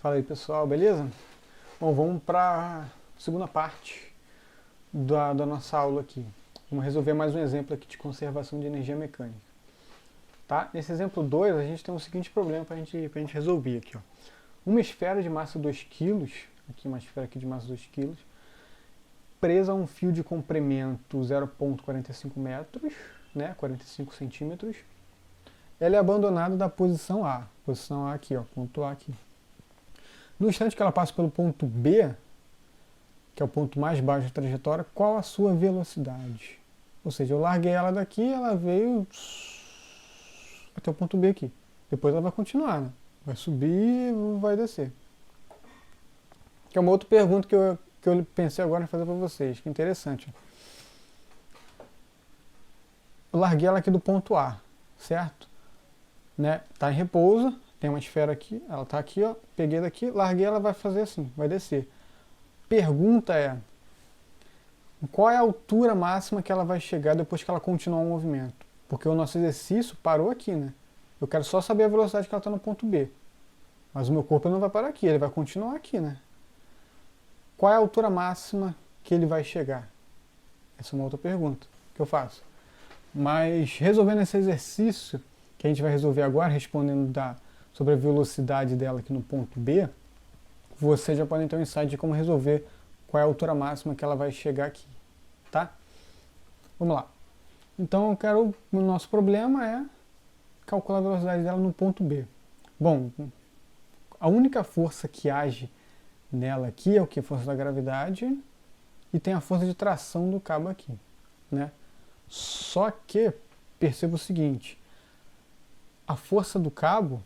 Fala aí pessoal, beleza? Bom, vamos para a segunda parte da nossa aula aqui. Vamos resolver mais um exemplo aqui de conservação de energia mecânica. Tá? Nesse exemplo 2 a gente tem o seguinte problema para a gente resolver aqui. Ó. Uma esfera de massa 2 kg, aqui uma esfera aqui de massa 2 kg, presa a um fio de comprimento 0,45 metros, né, 45 centímetros, ela é abandonada da posição A. Posição A aqui, ó, ponto A aqui. No instante que ela passa pelo ponto B, que é o ponto mais baixo da trajetória, qual a sua velocidade? Ou seja, eu larguei ela daqui, ela veio até o ponto B aqui. Depois ela vai continuar, né? Vai subir e vai descer. Que é uma outra pergunta que eu pensei agora em fazer para vocês, que é interessante. Eu larguei ela aqui do ponto A, certo? Né? Tá em repouso, tem uma esfera aqui, ela tá aqui, ó, peguei daqui, larguei, ela vai fazer assim, vai descer. Pergunta é, qual é a altura máxima que ela vai chegar depois que ela continuar o movimento? Porque o nosso exercício parou aqui, né? Eu quero só saber a velocidade que ela está no ponto B. Mas o meu corpo não vai parar aqui, ele vai continuar aqui, né? Qual é a altura máxima que ele vai chegar? Essa é uma outra pergunta que eu faço. Mas resolvendo esse exercício, que a gente vai resolver agora, respondendo sobre a velocidade dela aqui no ponto B, você já pode ter um insight de como resolver qual é a altura máxima que ela vai chegar aqui, tá? Vamos lá. Então o nosso problema é calcular a velocidade dela no ponto B. Bom, a única força que age nela aqui é o que? A força da gravidade e tem a força de tração do cabo aqui, né? Só que, perceba o seguinte, a força do cabo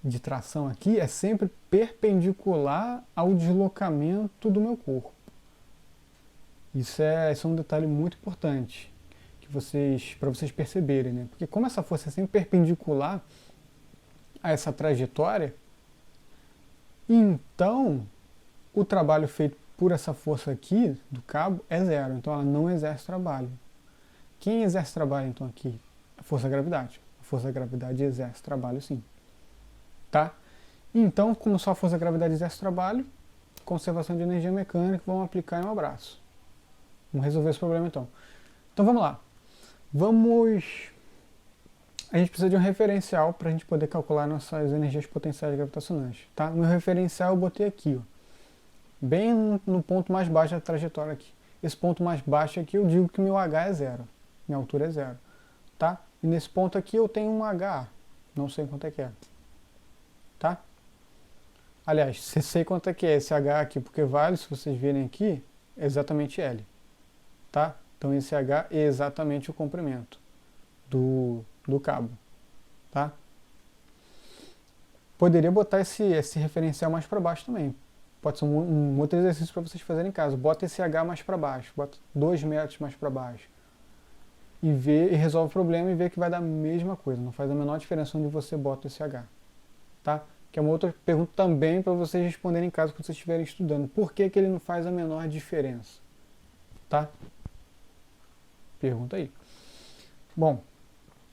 de tração aqui é sempre perpendicular ao deslocamento do meu corpo. Isso é um detalhe muito importante para vocês perceberem, né? Porque como essa força é sempre perpendicular a essa trajetória, então o trabalho feito por essa força aqui do cabo é zero, então ela não exerce trabalho. Quem exerce trabalho então aqui? A força da gravidade. A força da gravidade exerce trabalho sim. Tá? Então, como só a força da gravidade exerce trabalho, conservação de energia mecânica, vamos aplicar em um abraço. Vamos resolver esse problema então. Então vamos lá. A gente precisa de um referencial para a gente poder calcular nossas energias potenciais gravitacionais. Tá? O meu referencial eu botei aqui, ó, bem no ponto mais baixo da trajetória aqui. Esse ponto mais baixo aqui eu digo que meu H é zero. Minha altura é zero. Tá? E nesse ponto aqui eu tenho um H. Não sei quanto é que é. Tá? Aliás, se sei quanto é que é esse H aqui, porque vale, se vocês virem aqui, é exatamente L. Tá? Então esse H é exatamente o comprimento do cabo. Tá? Poderia botar esse referencial mais para baixo também. Pode ser um outro exercício para vocês fazerem em casa. Bota esse H mais para baixo, bota 2 metros mais para baixo. E resolve o problema e vê que vai dar a mesma coisa. Não faz a menor diferença onde você bota esse H. Tá? Que é uma outra pergunta também para vocês responderem em casa quando vocês estiverem estudando. Por que ele não faz a menor diferença? Tá? Pergunta aí. Bom,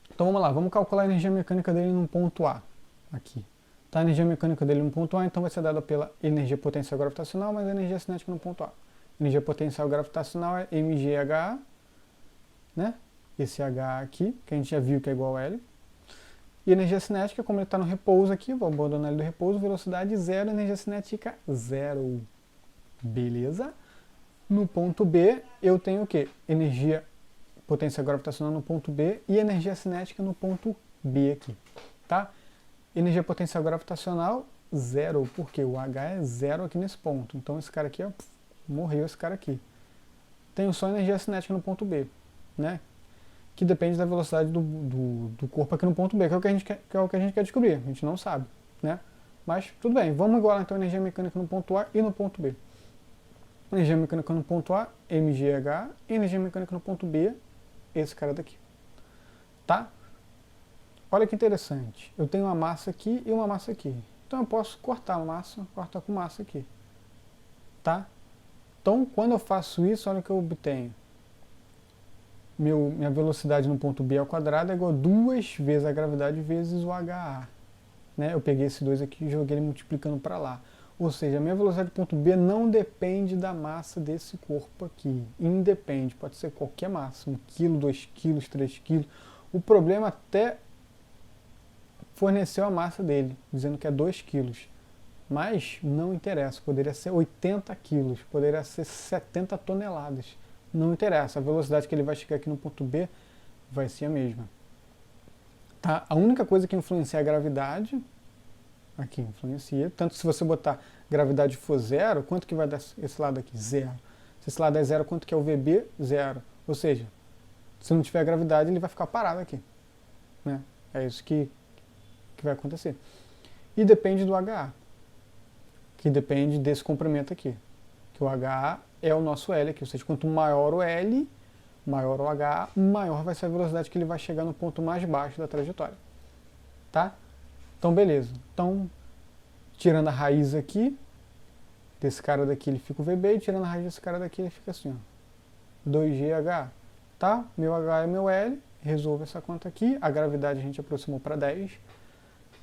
então vamos lá. Vamos calcular a energia mecânica dele num ponto A. Aqui. Tá? A energia mecânica dele no ponto A, então vai ser dada pela energia potencial gravitacional mais a energia cinética no ponto A. Energia potencial gravitacional é mgH, né? Esse H aqui, que a gente já viu que é igual a L. E energia cinética, como ele está no repouso aqui, vou abandonar ele do repouso, velocidade zero, energia cinética zero. Beleza? No ponto B, eu tenho o quê? Energia potencial gravitacional no ponto B e energia cinética no ponto B aqui. Tá? Energia potencial gravitacional, zero, porque o H é zero aqui nesse ponto. Então esse cara aqui, ó, morreu esse cara aqui. Tenho só energia cinética no ponto B, né? Que depende da velocidade do corpo aqui no ponto B, que é o que a gente quer descobrir. A gente não sabe, né? Mas tudo bem, vamos igualar então a energia mecânica no ponto A e no ponto B. Energia mecânica no ponto A, mgH, e energia mecânica no ponto B, esse cara daqui. Tá? Olha que interessante. Eu tenho uma massa aqui e uma massa aqui. Então eu posso cortar a massa, cortar com massa aqui. Tá? Então quando eu faço isso, olha o que eu obtenho. Minha velocidade no ponto B ao quadrado é igual a 2 vezes a gravidade vezes o HA. né? Eu peguei esse 2 aqui e joguei ele multiplicando para lá. Ou seja, a minha velocidade do ponto B não depende da massa desse corpo aqui. Independe, pode ser qualquer massa, 1 kg, 2 kg, 3 kg. O problema até forneceu a massa dele, dizendo que é 2 kg. Mas não interessa, poderia ser 80 kg, poderia ser 70 toneladas. Não interessa, a velocidade que ele vai chegar aqui no ponto B vai ser a mesma. Tá? A única coisa que influencia é a gravidade. Aqui influencia. Tanto se você botar gravidade for zero, quanto que vai dar esse lado aqui? Zero. Se esse lado é zero, quanto que é o VB? Zero. Ou seja, se não tiver gravidade, ele vai ficar parado aqui. Né? É isso que vai acontecer. E depende do HA, que depende desse comprimento aqui. Que o HA é o nosso L aqui. Ou seja, quanto maior o L, maior o HA, maior vai ser a velocidade que ele vai chegar no ponto mais baixo da trajetória. Tá? Então, beleza. Então, tirando a raiz aqui, desse cara daqui ele fica o VB, e tirando a raiz desse cara daqui ele fica assim, ó, 2GH. Tá? Meu H é meu L, resolvo essa conta aqui, a gravidade a gente aproximou para 10,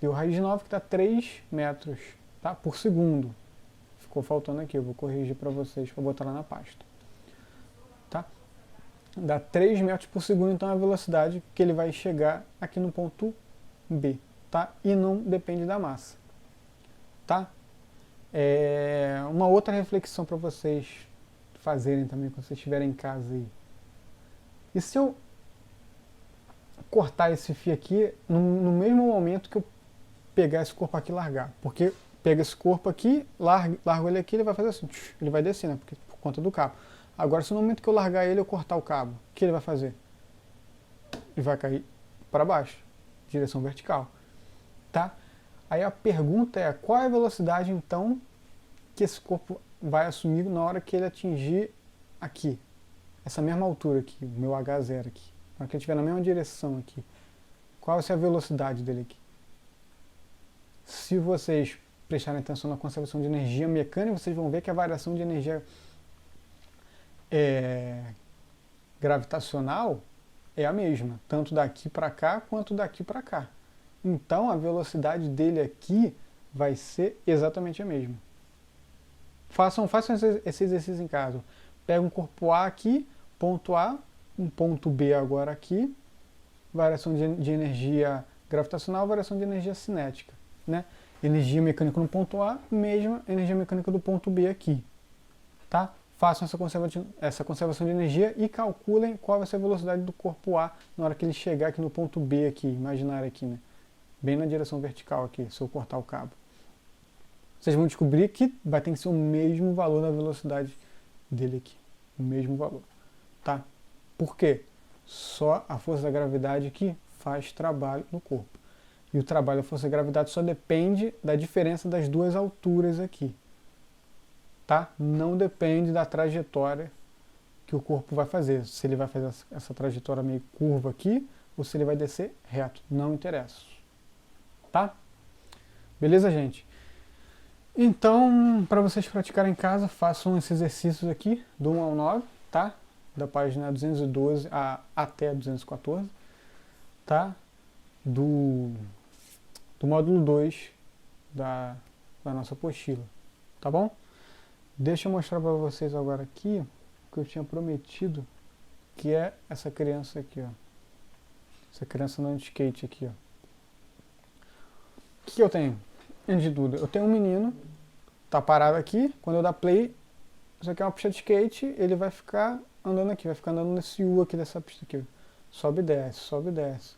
deu raiz de 9 que dá 3 metros, tá? Por segundo. Ficou faltando aqui, eu vou corrigir para vocês, para botar lá na pasta. Tá? Dá 3 metros por segundo, então é a velocidade que ele vai chegar aqui no ponto B. Tá? E não depende da massa. Tá? Uma outra reflexão para vocês fazerem também quando vocês estiverem em casa aí. E se eu cortar esse fio aqui no mesmo momento que eu pegar esse corpo aqui e largar? Porque pega esse corpo aqui, largo ele aqui, ele vai fazer assim, ele vai descer, né? Porque, por conta do cabo. Agora, se no momento que eu largar ele, eu cortar o cabo, o que ele vai fazer? Ele vai cair para baixo, direção vertical. Tá? Aí a pergunta é, qual é a velocidade então que esse corpo vai assumir na hora que ele atingir aqui, essa mesma altura aqui, o meu H0 aqui, na hora que ele estiver na mesma direção aqui, qual vai ser a velocidade dele aqui? Se vocês prestarem atenção na conservação de energia mecânica, vocês vão ver que a variação de energia gravitacional é a mesma, tanto daqui para cá quanto daqui para cá. Então a velocidade dele aqui vai ser exatamente a mesma. Façam esse exercício em casa. Pega um corpo A aqui, ponto A, um ponto B agora aqui, variação de energia gravitacional, variação de energia cinética. Né? Energia mecânica no ponto A, mesma energia mecânica do ponto B aqui. Tá? Façam essa conservação de energia e calculem qual vai ser a velocidade do corpo A na hora que ele chegar aqui no ponto B aqui, imaginário aqui, né? Bem na direção vertical aqui, se eu cortar o cabo. Vocês vão descobrir que vai ter que ser o mesmo valor da velocidade dele aqui. O mesmo valor. Tá? Por quê? Só a força da gravidade aqui faz trabalho no corpo. E o trabalho da força da gravidade só depende da diferença das duas alturas aqui. Tá? Não depende da trajetória que o corpo vai fazer. Se ele vai fazer essa trajetória meio curva aqui, ou se ele vai descer reto. Não interessa. Tá? Beleza, gente? Então, para vocês praticarem em casa, façam esses exercícios aqui, do 1 ao 9, tá? Da página 212 até 214, tá? Do módulo 2 da nossa apostila, tá bom? Deixa eu mostrar para vocês agora aqui o que eu tinha prometido, que é essa criança aqui, ó. Essa criança andando de skate aqui, ó. O que eu tenho? Antes de tudo, eu tenho um menino, tá parado aqui, quando eu dar play, isso aqui é uma pista de skate, ele vai ficar andando aqui, vai ficar andando nesse U aqui dessa pista aqui, ó. Sobe e desce, sobe e desce.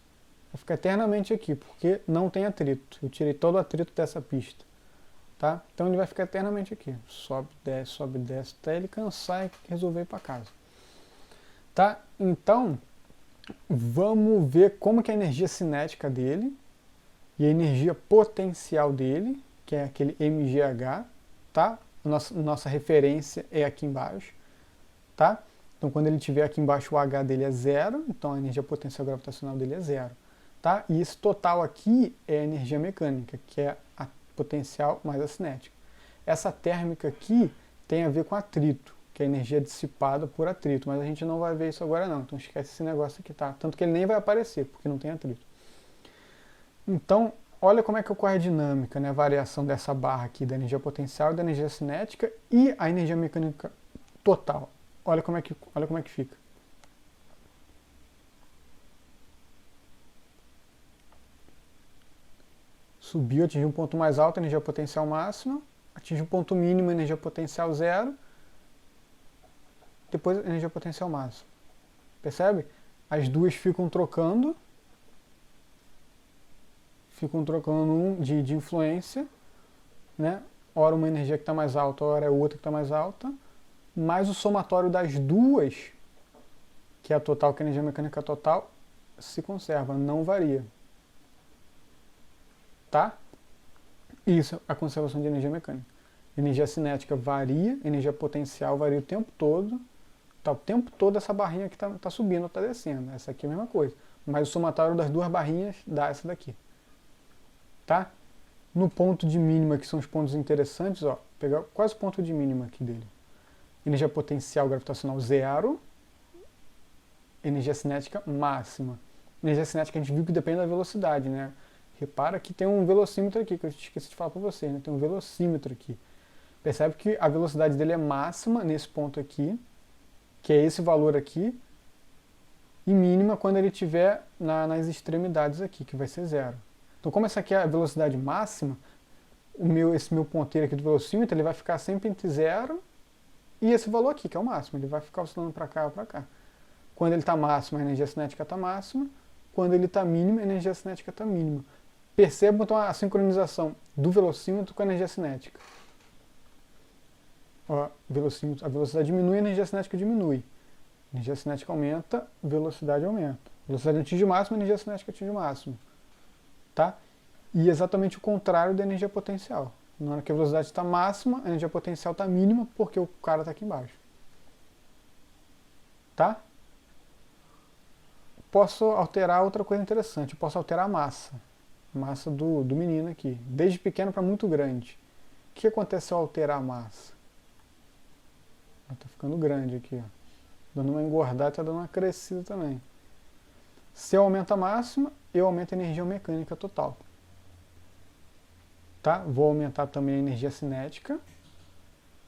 Vai ficar eternamente aqui, porque não tem atrito. Eu tirei todo o atrito dessa pista. Tá? Então ele vai ficar eternamente aqui. Sobe, desce, até ele cansar e resolver ir para casa. Tá? Então, vamos ver como que é a energia cinética dele e a energia potencial dele, que é aquele MGH, tá? Nossa referência é aqui embaixo, tá? Então quando ele estiver aqui embaixo o H dele é zero, então a energia potencial gravitacional dele é zero, tá? E esse total aqui é a energia mecânica, que é a potencial mais a cinética. Essa térmica aqui tem a ver com atrito, que é a energia dissipada por atrito, mas a gente não vai ver isso agora não, então esquece esse negócio aqui, tá? Tanto que ele nem vai aparecer, porque não tem atrito. Então, olha como é que ocorre a dinâmica, né? A variação dessa barra aqui da energia potencial, da energia cinética e a energia mecânica total. Olha como é que fica. Subiu, atingiu um ponto mais alto, energia potencial máxima, atingiu um ponto mínimo, energia potencial zero, depois energia potencial máxima. Percebe? As duas ficam trocando de influência, né? Ora uma energia que está mais alta, ora é outra que está mais alta, mas o somatório das duas, que é a total, que é a energia mecânica total, se conserva, não varia. Tá? Isso é a conservação de energia mecânica. Energia cinética varia, energia potencial varia o tempo todo. Tá o tempo todo essa barrinha que tá subindo ou tá descendo. Essa aqui é a mesma coisa. Mas o somatório das duas barrinhas dá essa daqui. Tá? No ponto de mínima, que são os pontos interessantes, ó, pegar quase o ponto de mínima aqui dele. Energia potencial gravitacional zero, energia cinética máxima. Energia cinética a gente viu que depende da velocidade, né? Repara que tem um velocímetro aqui, que eu esqueci de falar para você, né? Tem um velocímetro aqui. Percebe que a velocidade dele é máxima nesse ponto aqui, que é esse valor aqui, e mínima quando ele estiver nas extremidades aqui, que vai ser zero. Então, como essa aqui é a velocidade máxima, esse meu ponteiro aqui do velocímetro, ele vai ficar sempre entre zero e esse valor aqui, que é o máximo. Ele vai ficar oscilando para cá ou para cá. Quando ele está máximo, a energia cinética está máxima. Quando ele está mínimo, a energia cinética está mínima. Percebam então a sincronização do velocímetro com a energia cinética. Ó, a velocidade diminui, a energia cinética diminui. A energia cinética aumenta, a velocidade aumenta. A velocidade atinge o máximo, a energia cinética atinge o máximo. Tá? E exatamente o contrário da energia potencial. Na hora que a velocidade está máxima, a energia potencial está mínima, porque o cara está aqui embaixo. Tá? Posso alterar outra coisa interessante. Posso alterar a massa. A massa do menino aqui. Desde pequeno para muito grande. O que acontece ao alterar a massa? Está ficando grande aqui. Ó. Dando uma engordada, está dando uma crescida também. Se eu aumento a máxima, eu aumento a energia mecânica total. Tá? Vou aumentar também a energia cinética,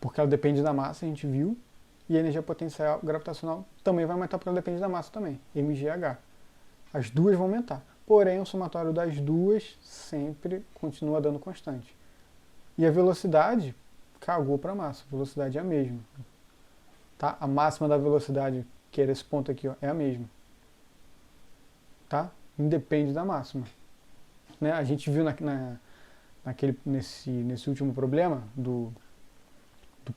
porque ela depende da massa, a gente viu. E a energia potencial gravitacional também vai aumentar, porque ela depende da massa também, mgh. As duas vão aumentar. Porém, o somatório das duas sempre continua dando constante. E a velocidade cagou para a massa. A velocidade é a mesma. Tá? A máxima da velocidade, que era esse ponto aqui, ó, é a mesma. Tá? Independe da máxima. Né? A gente viu nesse último problema do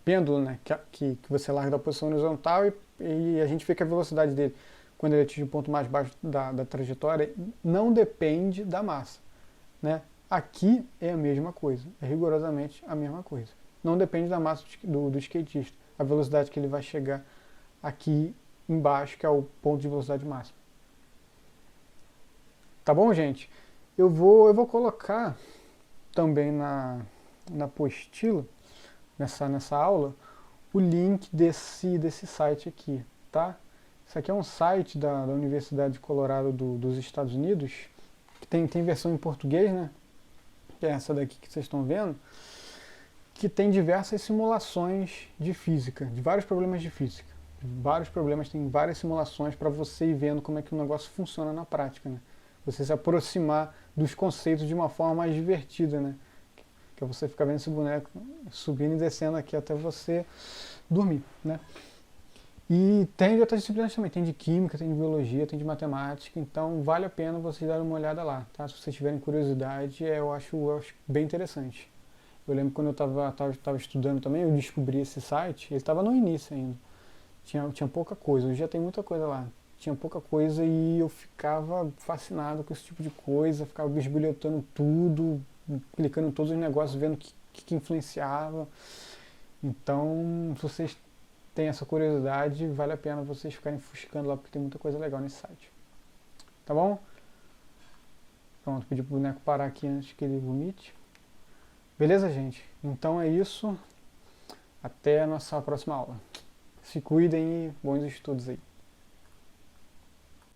pêndulo, né? que você larga da posição horizontal e a gente vê que a velocidade dele, quando ele atinge o ponto mais baixo da trajetória, não depende da massa. Né? Aqui é a mesma coisa, é rigorosamente a mesma coisa. Não depende da massa do skatista, a velocidade que ele vai chegar aqui embaixo, que é o ponto de velocidade máxima. Tá bom, gente? Eu vou colocar também na apostila, nessa aula, o link desse site aqui, tá? Isso aqui é um site da Universidade de Colorado dos Estados Unidos, que tem versão em português, né? Que é essa daqui que vocês estão vendo, que tem diversas simulações de física, de vários problemas de física. Vários problemas, tem várias simulações para você ir vendo como é que o negócio funciona na prática, né? Você se aproximar dos conceitos de uma forma mais divertida, né? Que é você ficar vendo esse boneco subindo e descendo aqui até você dormir, né? E tem de outras disciplinas também, tem de química, tem de biologia, tem de matemática, então vale a pena vocês darem uma olhada lá, tá? Se vocês tiverem curiosidade, eu acho bem interessante. Eu lembro quando eu estava estudando também, eu descobri esse site, ele estava no início ainda, tinha pouca coisa, hoje já tem muita coisa lá. Tinha pouca coisa e eu ficava fascinado com esse tipo de coisa, ficava bisbilhotando tudo, clicando em todos os negócios, vendo o que influenciava. Então, se vocês têm essa curiosidade, vale a pena vocês ficarem fuscando lá, porque tem muita coisa legal nesse site. Tá bom? Pronto, pedi pro boneco parar aqui antes que ele vomite. Beleza, gente? Então é isso. Até a nossa próxima aula. Se cuidem e bons estudos aí.